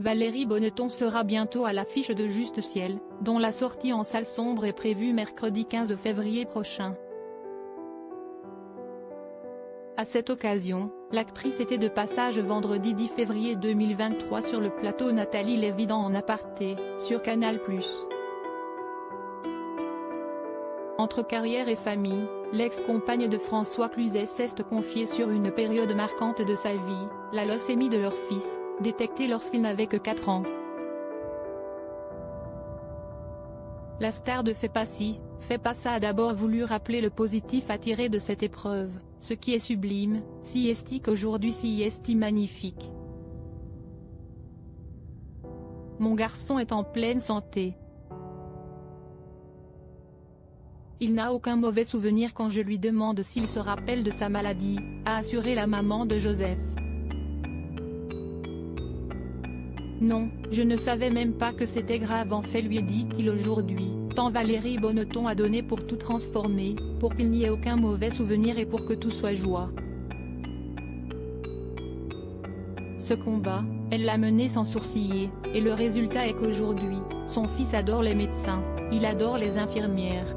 Valérie Bonneton sera bientôt à l'affiche de Juste Ciel, dont la sortie en salle sombre est prévue mercredi 15 février prochain. À cette occasion, l'actrice était de passage vendredi 10 février 2023 sur le plateau Nathalie Lévy dans En aparté, sur Canal+. Entre carrière et famille, l'ex-compagne de François Cluzet s'est confiée sur une période marquante de sa vie, la leucémie de leur fils, détectée lorsqu'il n'avait que 4 ans. La star de Fais pas ci, fais pas ça a d'abord voulu rappeler le positif à tirer de cette épreuve, ce qui est sublime, si estique aujourd'hui si est magnifique. Mon garçon est en pleine santé. Il n'a aucun mauvais souvenir quand je lui demande s'il se rappelle de sa maladie, a assuré la maman de Joseph. Non, je ne savais même pas que c'était grave en fait lui dit-il aujourd'hui, tant Valérie Bonneton a donné pour tout transformer, pour qu'il n'y ait aucun mauvais souvenir et pour que tout soit joie. Ce combat, elle l'a mené sans sourciller, et le résultat est qu'aujourd'hui, son fils adore les médecins, il adore les infirmières.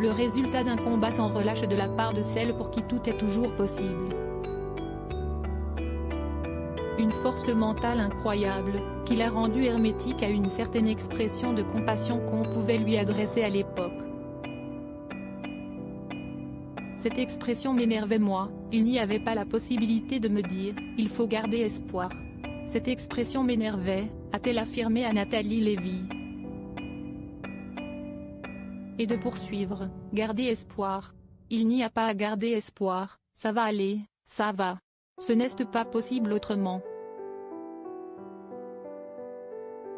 Le résultat d'un combat sans relâche de la part de celle pour qui tout est toujours possible. Une force mentale incroyable, qui l'a rendu hermétique à une certaine expression de compassion qu'on pouvait lui adresser à l'époque. Cette expression m'énervait moi, il n'y avait pas la possibilité de me dire « il faut garder espoir ». Cette expression m'énervait, a-t-elle affirmé à Nathalie Lévy. Et de poursuivre, garder espoir. Il n'y a pas à garder espoir, ça va aller, ça va. Ce n'est pas possible autrement.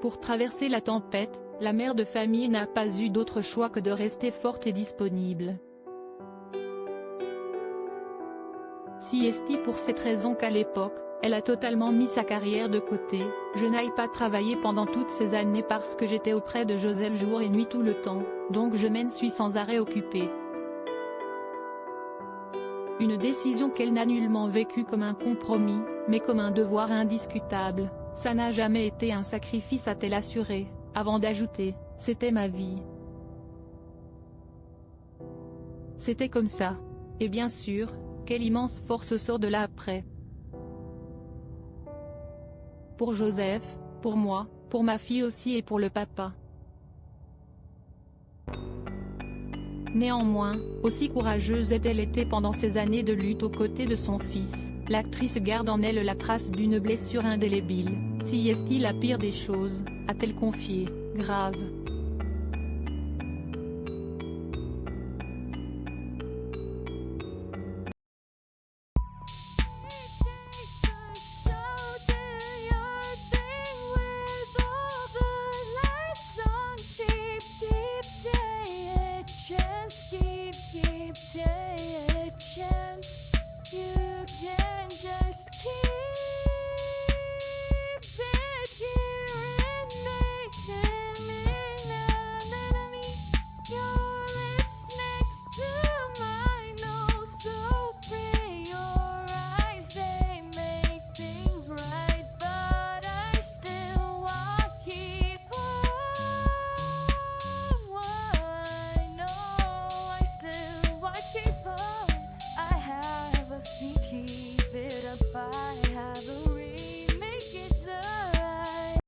Pour traverser la tempête, la mère de famille n'a pas eu d'autre choix que de rester forte et disponible. Si est pour cette raison qu'à l'époque, elle a totalement mis sa carrière de côté, je n'aille pas travailler pendant toutes ces années parce que j'étais auprès de Joseph jour et nuit tout le temps, donc je m'en suis sans arrêt occupée. Une décision qu'elle n'a nullement vécue comme un compromis, mais comme un devoir indiscutable, ça n'a jamais été un sacrifice a-t-elle assuré, avant d'ajouter, c'était ma vie. C'était comme ça. Et bien sûr, quelle immense force sort de là après. Pour Joseph, pour moi, pour ma fille aussi et pour le papa. Néanmoins, aussi courageuse est-elle été pendant ces années de lutte aux côtés de son fils, l'actrice garde en elle la trace d'une blessure indélébile. Si est-il la pire des choses, a-t-elle confié, grave.